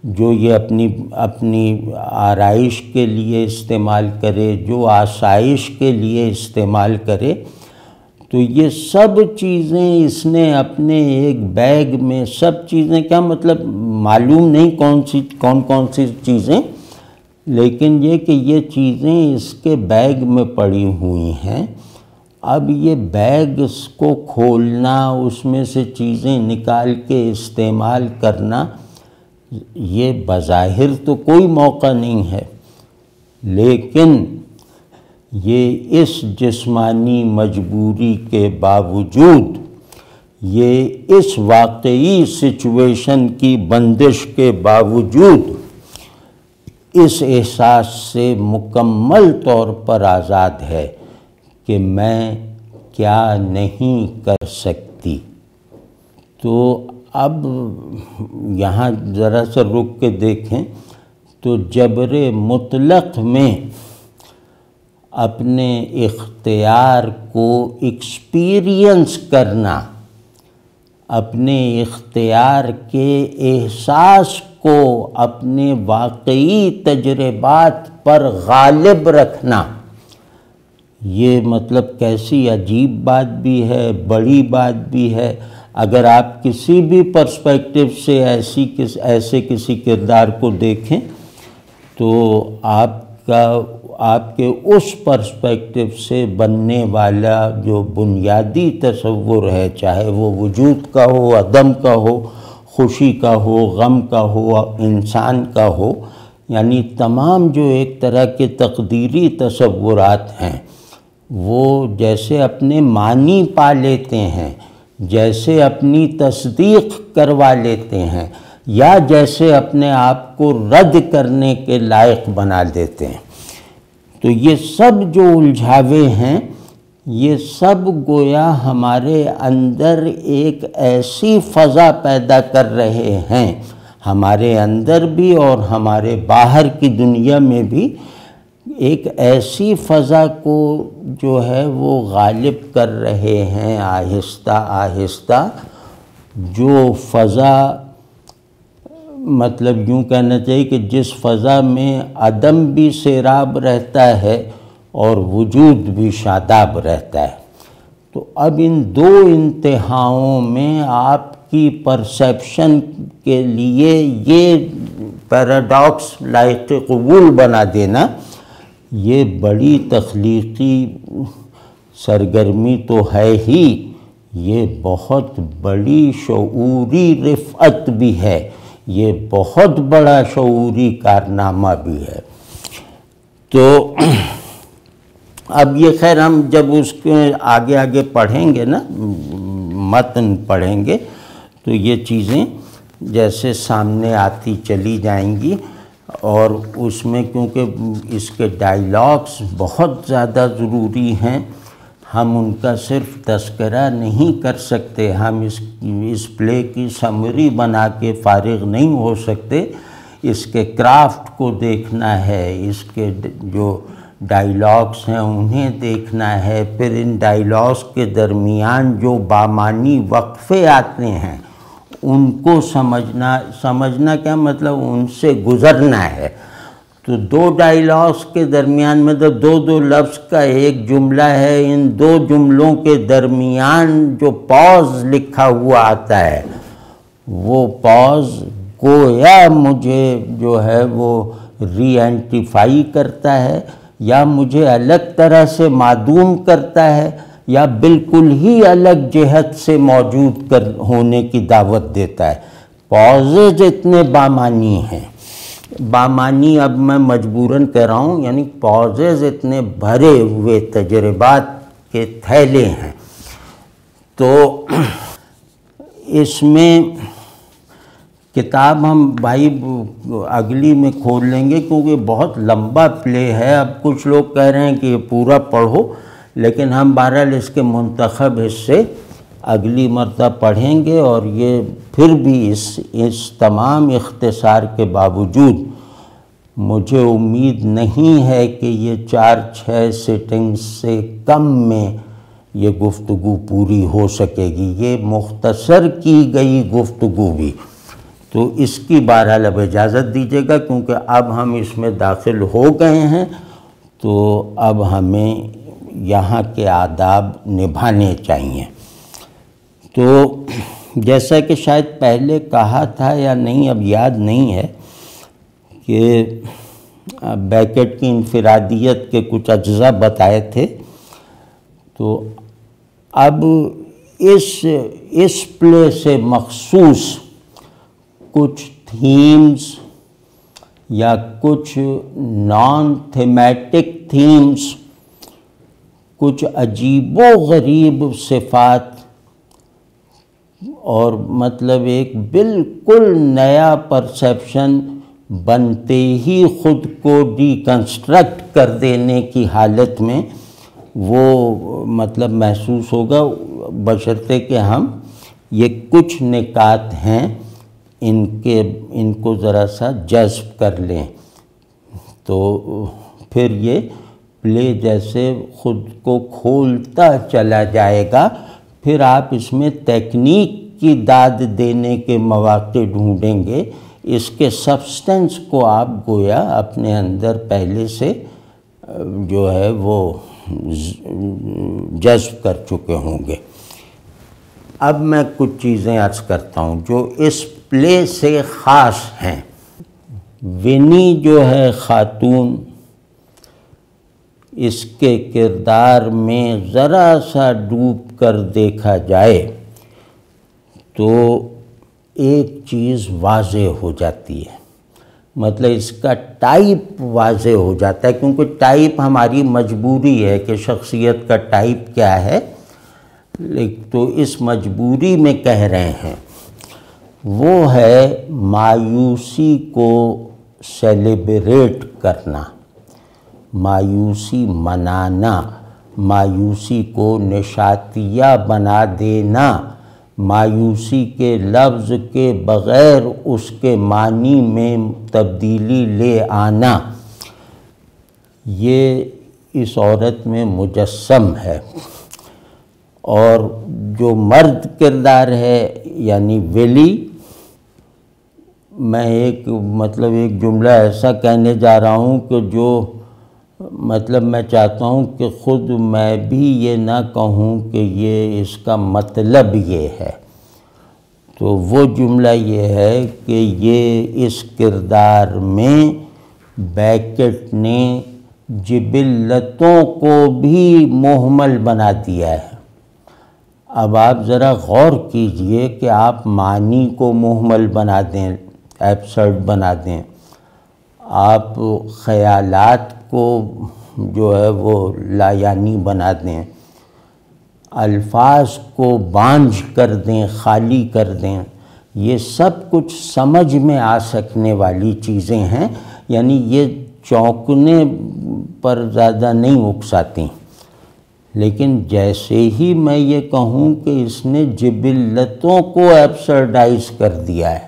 جو یہ اپنی آرائش کے لیے استعمال کرے، جو آسائش کے لیے استعمال کرے، تو یہ سب چیزیں اس نے اپنے ایک بیگ میں، سب چیزیں کیا مطلب معلوم نہیں کون سی چیزیں، لیکن یہ کہ یہ چیزیں اس کے بیگ میں پڑی ہوئی ہیں۔ اب یہ بیگ اس کو کھولنا، اس میں سے چیزیں نکال کے استعمال کرنا، یہ بظاہر تو کوئی موقع نہیں ہے، لیکن یہ اس جسمانی مجبوری کے باوجود، یہ اس واقعی سچویشن کی بندش کے باوجود اس احساس سے مکمل طور پر آزاد ہے کہ میں کیا نہیں کر سکتی۔ تو اب یہاں ذرا سا رک کے دیکھیں تو جبر مطلق میں اپنے اختیار کو ایکسپیرینس کرنا، اپنے اختیار کے احساس کو اپنے واقعی تجربات پر غالب رکھنا، یہ مطلب کیسی عجیب بات بھی ہے، بڑی بات بھی ہے۔ اگر آپ کسی بھی پرسپیکٹیو سے ایسے کسی کردار کو دیکھیں تو آپ کے اس پرسپیکٹیو سے بننے والا جو بنیادی تصور ہے، چاہے وہ وجود کا ہو، عدم کا ہو، خوشی کا ہو، غم کا ہو، انسان کا ہو، یعنی تمام جو ایک طرح کے تقدیری تصورات ہیں، وہ جیسے اپنے معنی پا لیتے ہیں، جیسے اپنی تصدیق کروا لیتے ہیں، یا جیسے اپنے آپ کو رد کرنے کے لائق بنا دیتے ہیں۔ تو یہ سب جو الجھاوے ہیں، یہ سب گویا ہمارے اندر ایک ایسی فضا پیدا کر رہے ہیں، ہمارے اندر بھی اور ہمارے باہر کی دنیا میں بھی ایک ایسی فضا کو جو ہے وہ غالب کر رہے ہیں آہستہ آہستہ، جو فضا مطلب یوں کہنا چاہیے کہ جس فضا میں عدم بھی سیراب رہتا ہے اور وجود بھی شاداب رہتا ہے۔ تو اب ان دو انتہاؤں میں آپ کی پرسیپشن کے لیے یہ پیراڈاکس لائق قبول بنا دینا، یہ بڑی تخلیقی سرگرمی تو ہے ہی، یہ بہت بڑی شعوری رفعت بھی ہے، یہ بہت بڑا شعوری کارنامہ بھی ہے۔ تو اب یہ خیر ہم جب اس کے آگے پڑھیں گے نا، متن پڑھیں گے، تو یہ چیزیں جیسے سامنے آتی چلی جائیں گی، اور اس میں کیونکہ اس کے ڈائیلاگس بہت زیادہ ضروری ہیں، ہم ان کا صرف تذکرہ نہیں کر سکتے، ہم اس پلے کی سمری بنا کے فارغ نہیں ہو سکتے، اس کے کرافٹ کو دیکھنا ہے، اس کے جو ڈائیلاگس ہیں انہیں دیکھنا ہے، پھر ان ڈائیلاگس کے درمیان جو بامانی وقفے آتے ہیں ان کو سمجھنا کیا مطلب ان سے گزرنا ہے۔ تو دو ڈائیلاگس کے درمیان میں تو دو لفظ کا ایک جملہ ہے، ان دو جملوں کے درمیان جو پاز لکھا ہوا آتا ہے، وہ پاز گویا مجھے جو ہے وہ ری اینٹیفائی کرتا ہے، یا مجھے الگ طرح سے معدوم کرتا ہے، یا بالکل ہی الگ جہت سے موجود ہونے کی دعوت دیتا ہے۔ پازز اتنے بامانی ہیں، بامانی اب میں مجبوراً کہہ رہا ہوں، یعنی پازز اتنے بھرے ہوئے تجربات کے تھیلے ہیں۔ تو اس میں کتاب ہم بھائی اگلی میں کھول لیں گے کیونکہ بہت لمبا پلے ہے۔ اب کچھ لوگ کہہ رہے ہیں کہ یہ پورا پڑھو، لیکن ہم بہرحال اس کے منتخب حصے اگلی مرتبہ پڑھیں گے، اور یہ پھر بھی اس تمام اختصار کے باوجود مجھے امید نہیں ہے کہ یہ 4-6 سٹنگز سے کم میں یہ گفتگو پوری ہو سکے گی، یہ مختصر کی گئی گفتگو بھی۔ تو اس کی بہرحال اب اجازت دیجیے گا، کیونکہ اب ہم اس میں داخل ہو گئے ہیں، تو اب ہمیں یہاں کے آداب نبھانے چاہیے۔ تو جیسا کہ شاید پہلے کہا تھا یا نہیں، اب یاد نہیں ہے، کہ بیکٹ کی انفرادیت کے کچھ اجزاء بتائے تھے۔ تو اب اس پلے سے مخصوص کچھ تھیمز یا کچھ نان تھیمیٹک تھیمز، کچھ عجیب و غریب صفات، اور مطلب ایک بالکل نیا پرسیپشن بنتے ہی خود کو ڈیکنسٹرکٹ کر دینے کی حالت میں وہ مطلب محسوس ہوگا، بشرطے کہ ہم یہ کچھ نکات ہیں ان کو ذرا سا جذب کر لیں، تو پھر یہ پلے جیسے خود کو کھولتا چلا جائے گا۔ پھر آپ اس میں تکنیک کی داد دینے کے مواقع ڈھونڈیں گے، اس کے سبسٹنس کو آپ گویا اپنے اندر پہلے سے جو ہے وہ جذب کر چکے ہوں گے۔ اب میں کچھ چیزیں عرض کرتا ہوں جو اس پلے سے خاص ہیں۔ ونی جو ہے خاتون، اس کے کردار میں ذرا سا ڈوب کر دیکھا جائے تو ایک چیز واضح ہو جاتی ہے، مطلب اس کا ٹائپ واضح ہو جاتا ہے، کیونکہ ٹائپ ہماری مجبوری ہے کہ شخصیت کا ٹائپ کیا ہے، تو اس مجبوری میں کہہ رہے ہیں وہ ہے مایوسی کو سیلیبریٹ کرنا، مایوسی منانا، مایوسی کو نشاتیہ بنا دینا، مایوسی کے لفظ کے بغیر اس کے معنی میں تبدیلی لے آنا، یہ اس عورت میں مجسم ہے۔ اور جو مرد کردار ہے یعنی ولی، میں ایک جملہ ایسا کہنے جا رہا ہوں کہ جو میں چاہتا ہوں کہ خود میں بھی یہ نہ کہوں کہ یہ اس کا مطلب یہ ہے۔ تو وہ جملہ یہ ہے کہ یہ اس کردار میں بیکٹ نے جبلتوں کو بھی مہمل بنا دیا ہے۔ اب آپ ذرا غور کیجئے کہ آپ معنی کو مہمل بنا دیں، ایبسرڈ بنا دیں، آپ خیالات کو جو ہے وہ لا یعنی بنا دیں، الفاظ کو بانجھ کر دیں، خالی کر دیں، یہ سب کچھ سمجھ میں آ سکنے والی چیزیں ہیں، یعنی یہ چونکنے پر زیادہ نہیں اکساتی۔ لیکن جیسے ہی میں یہ کہوں کہ اس نے جبلتوں کو ایبسرڈائز کر دیا ہے،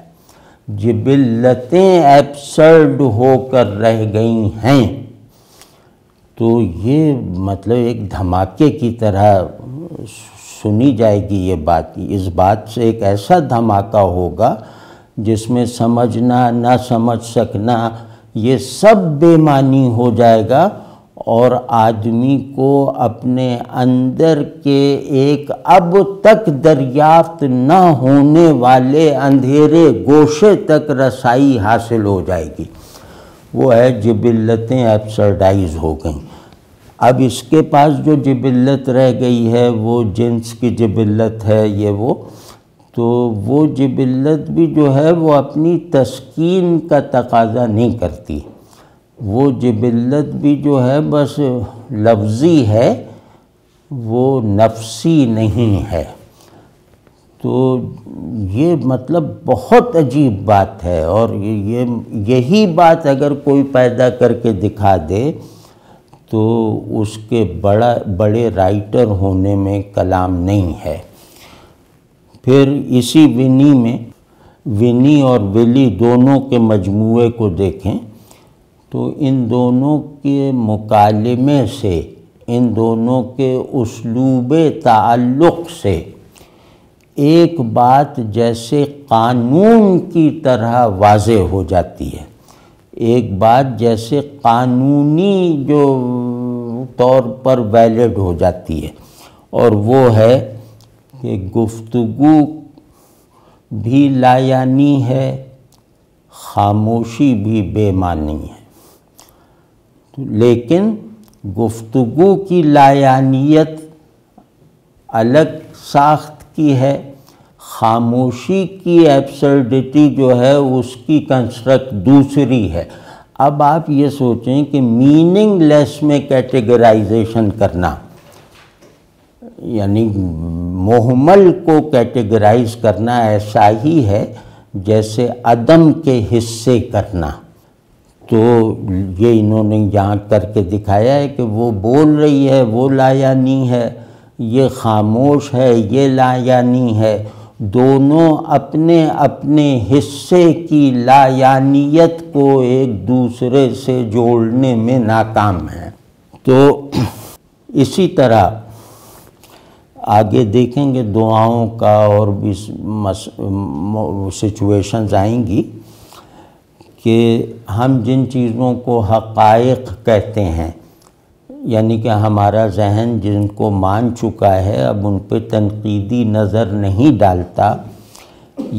جبلتیں ایبسرڈ ہو کر رہ گئی ہیں، تو یہ ایک دھماکے کی طرح سنی جائے گی یہ بات۔ اس بات سے ایک ایسا دھماکہ ہوگا جس میں سمجھنا نہ سمجھ سکنا یہ سب بے معنی ہو جائے گا، اور آدمی کو اپنے اندر کے ایک اب تک دریافت نہ ہونے والے اندھیرے گوشے تک رسائی حاصل ہو جائے گی۔ وہ ہے جبلتیں ایبسرڈائز ہو گئیں۔ اب اس کے پاس جو جبلت رہ گئی ہے وہ جنس کی جبلت ہے تو وہ جبلت بھی جو ہے وہ اپنی تسکین کا تقاضا نہیں کرتی، وہ جبلت بھی جو ہے بس لفظی ہے، وہ نفسی نہیں ہے۔ تو یہ مطلب بہت عجیب بات ہے، اور یہی بات اگر کوئی پیدا کر کے دکھا دے تو اس کے بڑے رائٹر ہونے میں کلام نہیں ہے۔ پھر اسی ونی اور ولی دونوں کے مجموعے کو دیکھیں تو ان دونوں کے مکالمے سے، ان دونوں کے اسلوب تعلق سے ایک بات جیسے قانون کی طرح واضح ہو جاتی ہے، ایک بات جیسے قانونی جو طور پر ویلڈ ہو جاتی ہے، اور وہ ہے کہ گفتگو بھی لایعنی ہے، خاموشی بھی بے معنی ہے۔ لیکن گفتگو کی لایعنیت الگ ساخت کی ہے، خاموشی کی ایبسرڈیٹی جو ہے اس کی کنسٹرکٹ دوسری ہے۔ اب آپ یہ سوچیں کہ میننگ لیس میں کیٹیگرائزیشن کرنا، یعنی مہمل کو کیٹیگرائز کرنا ایسا ہی ہے جیسے عدم کے حصے کرنا۔ تو یہ انہوں نے یہاں کر کے دکھایا ہے کہ وہ بول رہی ہے وہ لایعنی ہے، یہ خاموش ہے یہ لایعنی ہے، دونوں اپنے اپنے حصے کی لایعنیت کو ایک دوسرے سے جوڑنے میں ناکام ہیں۔ تو اسی طرح آگے دیکھیں گے دعاؤں کا اور بھی سچویشنز آئیں گی کہ ہم جن چیزوں کو حقائق کہتے ہیں، یعنی کہ ہمارا ذہن جن کو مان چکا ہے اب ان پہ تنقیدی نظر نہیں ڈالتا،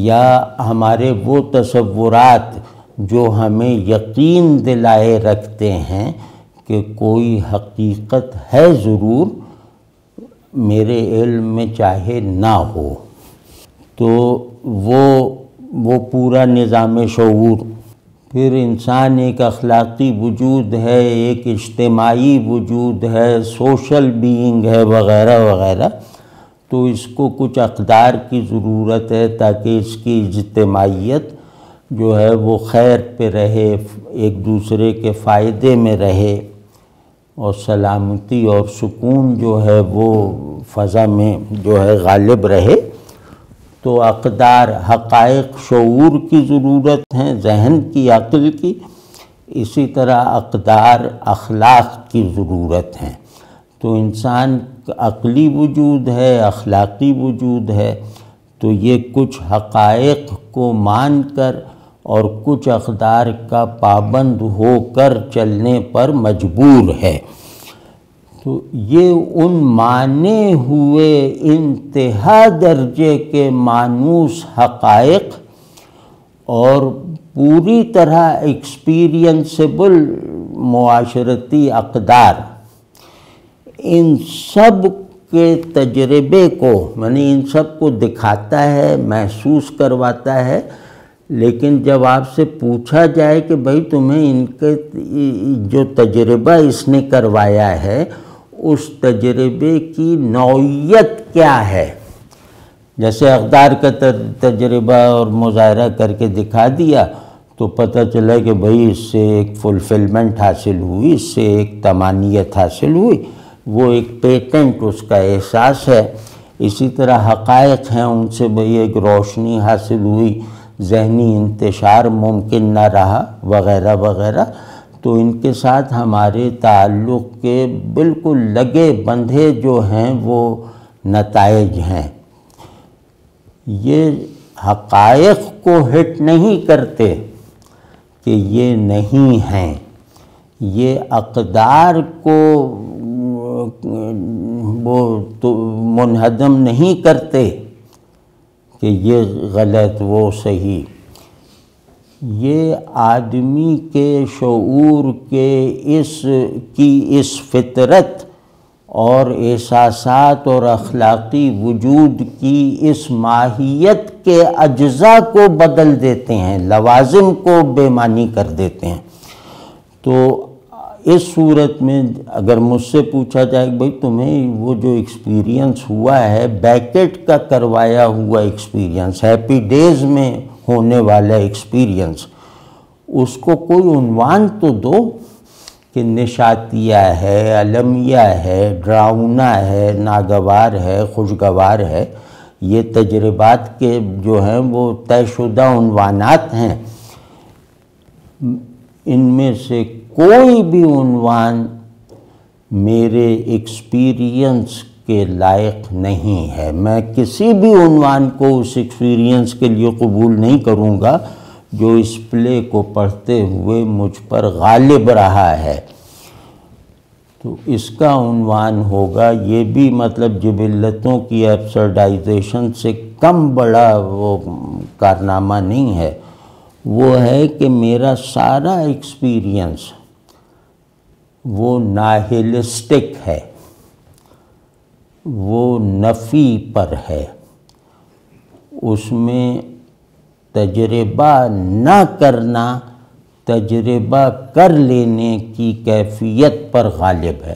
یا ہمارے وہ تصورات جو ہمیں یقین دلائے رکھتے ہیں کہ کوئی حقیقت ہے ضرور میرے علم میں چاہے نہ ہو، تو وہ پورا نظام شعور۔ پھر انسان ایک اخلاقی وجود ہے، ایک اجتماعی وجود ہے، سوشل بینگ ہے وغیرہ وغیرہ، تو اس کو کچھ اقدار کی ضرورت ہے تاکہ اس کی اجتماعیت جو ہے وہ خیر پہ رہے، ایک دوسرے کے فائدے میں رہے، اور سلامتی اور سکون جو ہے وہ فضا میں جو ہے غالب رہے۔ تو اقدار، حقائق شعور کی ضرورت ہیں، ذہن کی، عقل کی، اسی طرح اقدار اخلاق کی ضرورت ہیں۔ تو انسان عقلی وجود ہے، اخلاقی وجود ہے، تو یہ کچھ حقائق کو مان کر اور کچھ اقدار کا پابند ہو کر چلنے پر مجبور ہے۔ تو یہ ان مانے ہوئے انتہا درجے کے مانوس حقائق اور پوری طرح ایکسپیرینسیبل معاشرتی اقدار، ان سب کے تجربے کو، یعنی ان سب کو دکھاتا ہے، محسوس کرواتا ہے، لیکن جب آپ سے پوچھا جائے کہ بھئی تمہیں ان کے جو تجربہ اس نے کروایا ہے اس تجربے کی نوعیت کیا ہے، جیسے اقدار کا تجربہ اور مظاہرہ کر کے دکھا دیا تو پتہ چلا کہ بھئی اس سے ایک فلفلمنٹ حاصل ہوئی، اس سے ایک طمانیت حاصل ہوئی، وہ ایک پیٹنٹ اس کا احساس ہے۔ اسی طرح حقائق ہیں، ان سے بھئی ایک روشنی حاصل ہوئی، ذہنی انتشار ممکن نہ رہا وغیرہ وغیرہ۔ تو ان کے ساتھ ہمارے تعلق کے بالکل لگے بندھے جو ہیں وہ نتائج ہیں۔ یہ حقائق کو ہٹ نہیں کرتے کہ یہ نہیں ہیں، یہ اقدار کو وہ تو منہدم نہیں کرتے کہ یہ غلط وہ صحیح۔ یہ آدمی کے شعور کے اس فطرت اور احساسات اور اخلاقی وجود کی اس ماہیت کے اجزاء کو بدل دیتے ہیں، لوازم کو بے معنی کر دیتے ہیں۔ تو اس صورت میں اگر مجھ سے پوچھا جائے کہ بھئی تمہیں وہ جو ایکسپیرینس ہوا ہے، بیکٹ کا کروایا ہوا ایکسپیرینس، ہیپی ڈیز میں ہونے والا ایکسپیرینس، اس کو کوئی عنوان تو دو کہ نشاتیہ ہے، المیہ ہے، ڈراؤنا ہے، ناگوار ہے، خوشگوار ہے۔ یہ تجربات کے جو ہیں وہ طے شدہ عنوانات ہیں، ان میں سے کوئی بھی عنوان میرے ایکسپیرینس کے لائق نہیں ہے۔ میں کسی بھی عنوان کو اس ایکسپیرینس کے لیے قبول نہیں کروں گا جو اس پلے کو پڑھتے ہوئے مجھ پر غالب رہا ہے۔ تو اس کا عنوان ہوگا، یہ بھی مطلب جبلتوں کی ایبسرڈائزیشن سے کم بڑا وہ کارنامہ نہیں ہے، وہ ہے کہ میرا سارا ایکسپیرینس وہ ناہلسٹک ہے، وہ نفی پر ہے، اس میں تجربہ نہ کرنا تجربہ کر لینے کی کیفیت پر غالب ہے۔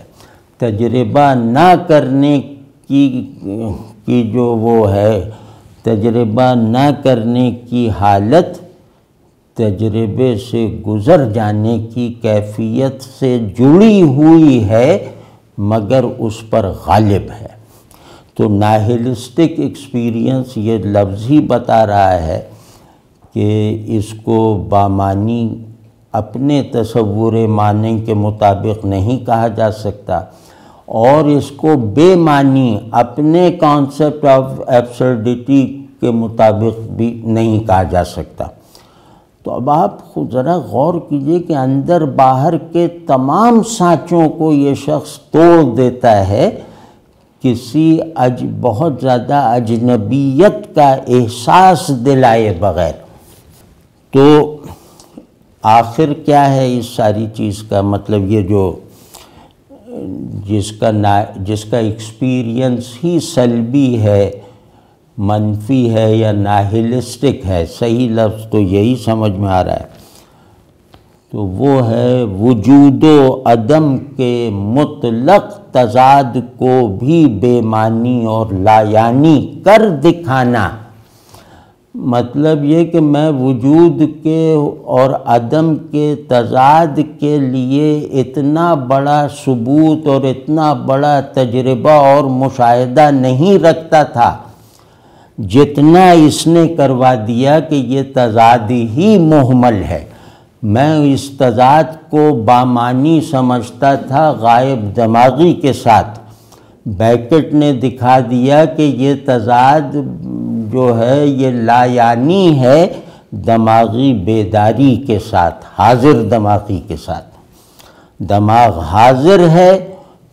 تجربہ نہ کرنے کی جو وہ ہے، تجربہ نہ کرنے کی حالت تجربے سے گزر جانے کی کیفیت سے جڑی ہوئی ہے مگر اس پر غالب ہے۔ تو ناہلسٹک ایکسپیرینس یہ لفظ ہی بتا رہا ہے کہ اس کو بامعنی اپنے تصور معنی کے مطابق نہیں کہا جا سکتا، اور اس کو بے معنی اپنے کانسیپٹ آف ایبسرڈیٹی کے مطابق بھی نہیں کہا جا سکتا۔ تو اب آپ خود ذرا غور کیجئے کہ اندر باہر کے تمام سانچوں کو یہ شخص توڑ دیتا ہے کسی بہت زیادہ اجنبیت کا احساس دلائے بغیر۔ تو آخر کیا ہے اس ساری چیز کا مطلب؟ یہ جو جس کا ایکسپیرینس ہی سلبی ہے، منفی ہے یا ناہلسٹک ہے، صحیح لفظ تو یہی سمجھ میں آ رہا ہے، تو وہ ہے وجود و عدم کے مطلق تضاد کو بھی بے معنی اور لا یعنی کر دکھانا۔ مطلب یہ کہ میں وجود کے اور عدم کے تضاد کے لیے اتنا بڑا ثبوت اور اتنا بڑا تجربہ اور مشاہدہ نہیں رکھتا تھا جتنا اس نے کروا دیا کہ یہ تضاد ہی محمل ہے۔ میں اس تضاد کو بامعنی سمجھتا تھا غائب دماغی کے ساتھ، بیکٹ نے دکھا دیا کہ یہ تضاد جو ہے یہ لا یعنی ہے دماغی بیداری کے ساتھ، حاضر دماغی کے ساتھ۔ دماغ حاضر ہے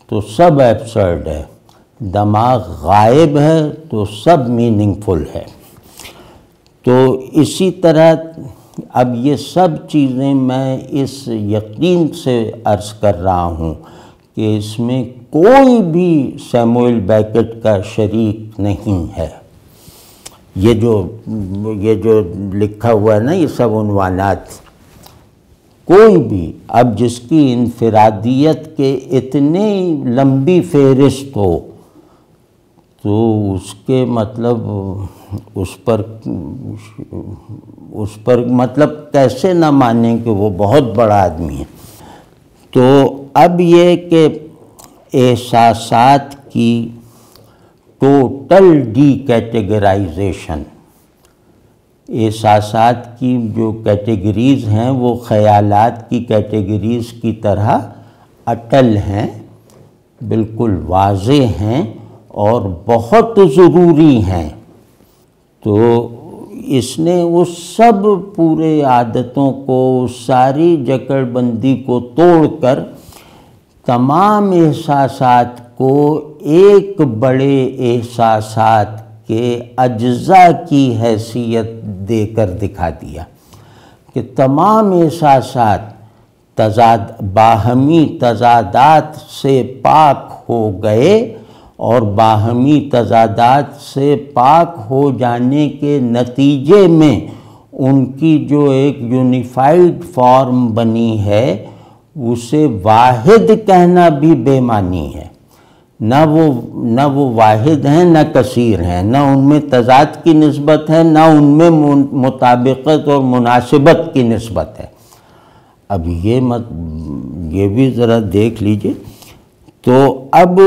تو سب ایبسرڈ ہے، دماغ غائب ہے تو سب میننگ فل ہے۔ تو اسی طرح اب یہ سب چیزیں میں اس یقین سے عرض کر رہا ہوں کہ اس میں کوئی بھی سیموئل بیکٹ کا شریک نہیں ہے۔ یہ جو لکھا ہوا ہے نا، یہ سب عنوانات، کوئی بھی اب جس کی انفرادیت کے اتنی لمبی فہرست ہو تو اس کے مطلب اس پر مطلب کیسے نہ مانیں کہ وہ بہت بڑا آدمی ہے۔ تو اب یہ کہ احساسات کی ٹوٹل ڈی کیٹیگرائزیشن، احساسات کی جو کیٹیگریز ہیں وہ خیالات کی کیٹیگریز کی طرح اٹل ہیں، بالکل واضح ہیں اور بہت ضروری ہیں۔ تو اس نے اس سب پورے عادتوں کو، اس ساری جکڑ بندی کو توڑ کر تمام احساسات کو ایک بڑے احساسات کے اجزاء کی حیثیت دے کر دکھا دیا۔ کہ تمام احساسات باہمی تضادات سے پاک ہو گئے، اور باہمی تضادات سے پاک ہو جانے کے نتیجے میں ان کی جو ایک یونیفائیڈ فارم بنی ہے، اسے واحد کہنا بھی بے معنی ہے۔ نہ وہ واحد ہیں نہ کثیر ہیں، نہ ان میں تضاد کی نسبت ہے، نہ ان میں مطابقت اور مناسبت کی نسبت ہے۔ اب یہ بھی ذرا دیکھ لیجئے۔ تو اب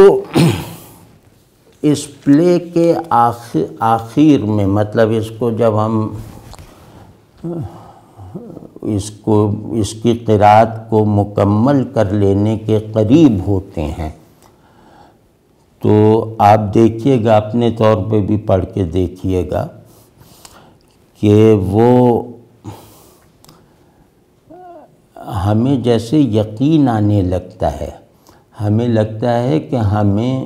اس پلے کے آخر میں، مطلب اس کو جب ہم اس کی قرأت کو مکمل کر لینے کے قریب ہوتے ہیں، تو آپ دیکھیے گا، اپنے طور پہ بھی پڑھ کے دیکھیے گا کہ وہ ہمیں جیسے یقین آنے لگتا ہے، ہمیں لگتا ہے کہ ہمیں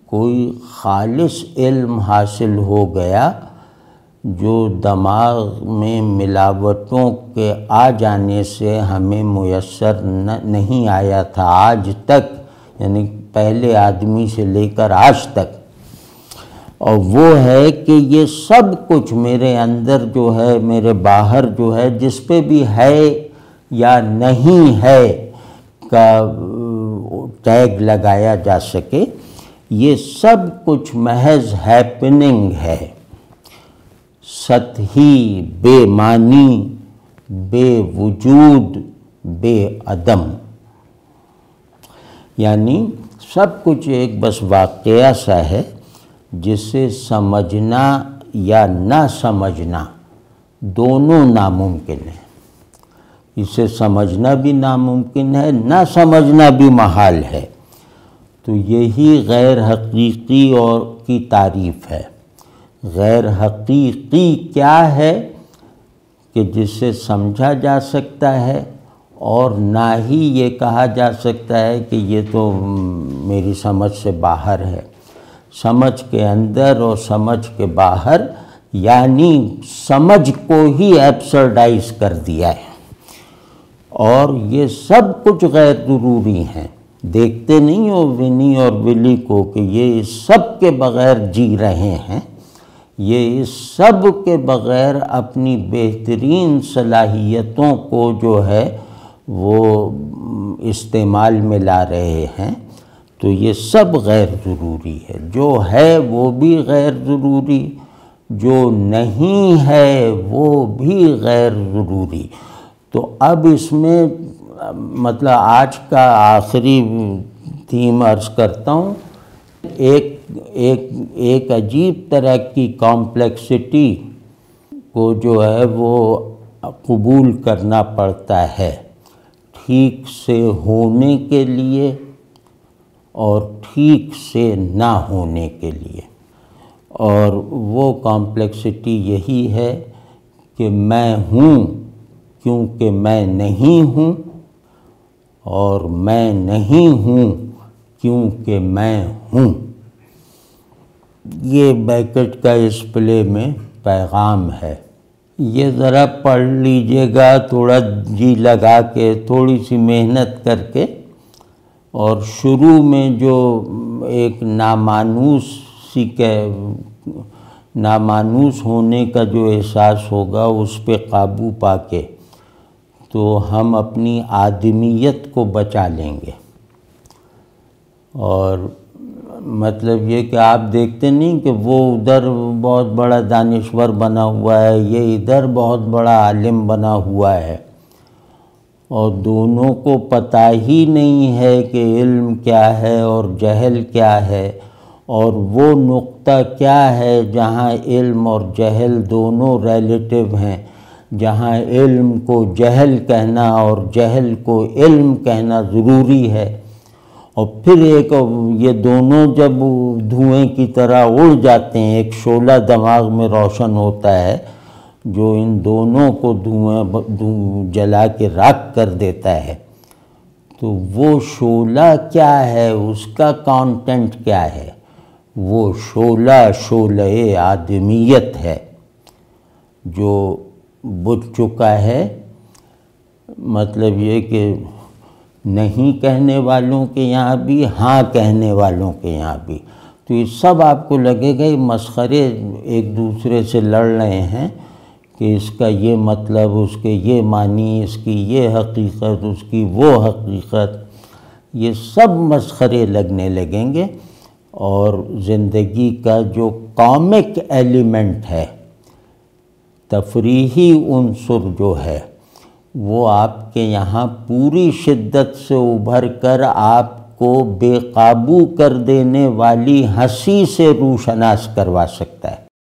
کوئی خالص علم حاصل ہو گیا جو دماغ میں ملاوٹوں کے آ جانے سے ہمیں میسر نہیں آیا تھا آج تک، یعنی پہلے آدمی سے لے کر آج تک۔ اور وہ ہے کہ یہ سب کچھ میرے اندر جو ہے، میرے باہر جو ہے، جس پہ بھی ہے یا نہیں ہے کا ٹیگ لگایا جا سکے، یہ سب کچھ محض ہیپننگ ہے، سطحی، بے معنی، بے وجود، بے عدم۔ یعنی سب کچھ ایک بس واقعہ سا ہے جسے سمجھنا یا نہ سمجھنا دونوں ناممکن ہے۔ اسے سمجھنا بھی ناممکن ہے، نہ سمجھنا بھی محال ہے۔ تو یہی غیر حقیقی اور کی تعریف ہے۔ غیر حقیقی کیا ہے کہ جسے سمجھا جا سکتا ہے، اور نہ ہی یہ کہا جا سکتا ہے کہ یہ تو میری سمجھ سے باہر ہے۔ سمجھ کے اندر اور سمجھ کے باہر، یعنی سمجھ کو ہی ایبسرڈائز کر دیا ہے۔ اور یہ سب کچھ غیر ضروری ہیں۔ دیکھتے نہیں ہو ونی اور ولی کو کہ یہ اس سب کے بغیر جی رہے ہیں، یہ اس سب کے بغیر اپنی بہترین صلاحیتوں کو جو ہے وہ استعمال میں لا رہے ہیں۔ تو یہ سب غیر ضروری ہے، جو ہے وہ بھی غیر ضروری، جو نہیں ہے وہ بھی غیر ضروری۔ تو اب اس میں مطلب آج کا آخری تھیم عرض کرتا ہوں، ایک عجیب طرح کی کمپلیکسٹی کو جو ہے وہ قبول کرنا پڑتا ہے ٹھیک سے ہونے کے لیے اور ٹھیک سے نہ ہونے کے لیے۔ اور وہ کمپلیکسٹی یہی ہے کہ میں ہوں کیونکہ میں نہیں ہوں، اور میں نہیں ہوں کیونکہ میں ہوں۔ یہ بیکٹ کا اس پلے میں پیغام ہے۔ یہ ذرا پڑھ لیجئے گا، تھوڑا جی لگا کے، تھوڑی سی محنت کر کے، اور شروع میں جو ایک نامانوس ہونے کا جو احساس ہوگا، اس پہ قابو پا کے تو ہم اپنی آدمیت کو بچا لیں گے۔ اور مطلب یہ کہ آپ دیکھتے نہیں کہ وہ ادھر بہت بڑا دانشور بنا ہوا ہے، یہ ادھر بہت بڑا عالم بنا ہوا ہے، اور دونوں کو پتہ ہی نہیں ہے کہ علم کیا ہے اور جہل کیا ہے، اور وہ نقطہ کیا ہے جہاں علم اور جہل دونوں ریلیٹیو ہیں، جہاں علم کو جہل کہنا اور جہل کو علم کہنا ضروری ہے۔ اور پھر یہ دونوں جب دھوئیں کی طرح اڑ جاتے ہیں، ایک شعلہ دماغ میں روشن ہوتا ہے جو ان دونوں کو جلا کے راکھ کر دیتا ہے۔ تو وہ شعلہ کیا ہے، اس کا کانٹینٹ کیا ہے؟ وہ شعلہ آدمیت ہے جو بجھ چکا ہے مطلب یہ کہ نہیں کہنے والوں کے یہاں بھی، ہاں کہنے والوں کے یہاں بھی، تو یہ سب آپ کو لگے گا یہ مسخرے ایک دوسرے سے لڑ رہے ہیں کہ اس کا یہ مطلب، اس کے یہ معنی، اس کی یہ حقیقت، اس کی وہ حقیقت، یہ سب مسخرے لگنے لگیں گے، اور زندگی کا جو کامک ایلیمنٹ ہے، تفریحی عنصر جو ہے، وہ آپ کے یہاں پوری شدت سے ابھر کر آپ کو بے قابو کر دینے والی ہنسی سے روشناس کروا سکتا ہے۔